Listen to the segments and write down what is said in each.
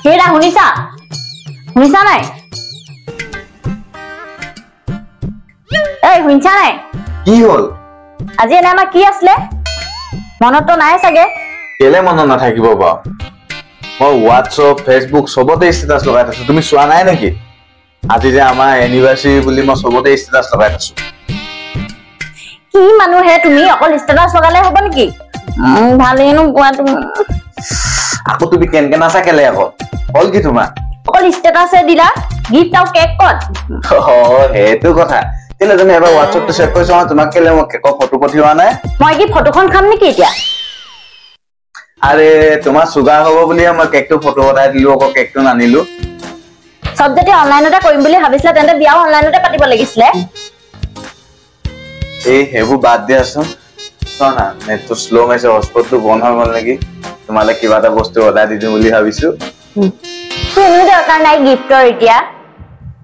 হেৰা শুনিছা শুনিছা নাই এই শুনিছা নাই কি হল আজি এনে আমাৰ কি আছিলে মনত তো নাই চাগে কেলে মনত নাথাকিব বাৰু মই হোৱাটছআপ ফেচবুক সবতে ষ্টেটাস লগাই থৈছো তুমি চোৱা নাই নেকি আজি যে আমাৰ এনিভাৰ্সাৰী বুলি মই সবতে ষ্টেটাস লগাই থৈছো কি মানুহ হে তুমি অকল ষ্টেটাস লগালে হ'ব নেকি ভালেনো কোৱা তুমি আকৌ তুমি কেনকে নাচা কেলে আকৌ হল কি তোমাৰ অকল ষ্টেটাসে দিলা গিফট আৰু কেক কত সেইটো কথা কেলে তুমি এবাৰ হোৱাটছআপটো চেক কৰিছা তোমাক কেলে মই কেকৰ ফটো পঠিওৱা নাই মই কি ফটোখন খাম নেকি এতিয়া আৰে তোমাৰ সুগাৰ হ'ব বুলি মই কেকটো ফটো পঠাই দিলো আকৌ কেকটো নানিলো সব যদি অনলাইনতে কৰিম বুলি ভাবিছিলা তেন্তে বিয়াও অনলাইনতে পাতিব লাগিছিলে এই হেবু বাদ দিয়াচোন চোনা নেটটো স্লো মাইছে হটস্পটটো বন্ধ হৈ গ'ল নেকি তোমালে কিবা এটা বস্তু অৰ্ডাৰ দি দিম বুলি ভাবিছো কোনো দৰকাৰ নাই গিফটৰ এতিয়া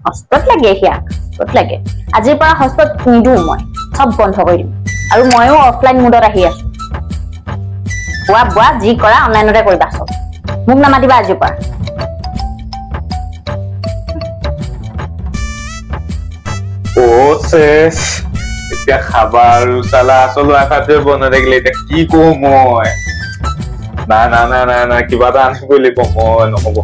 হটস্পট লাগে হিয়া হটস্পট লাগে আজিৰ পৰা হটস্পট নিদো মই সব বন্ধ কৰি দিম আৰু ময়ো অফলাইন মোডত আহি আছো বুৱা বুৱা যি কৰা অনলাইনতে কৰিবা সব মোক নামাতিবা আজিৰ পৰা ও শেষ এতিয়া খাবা আৰু চালা আসলো আশাটোৱে বনাই থাকিলে এতিয়া কি কওঁ মই না কিবা এটা আনিবই লাগিব মই নহব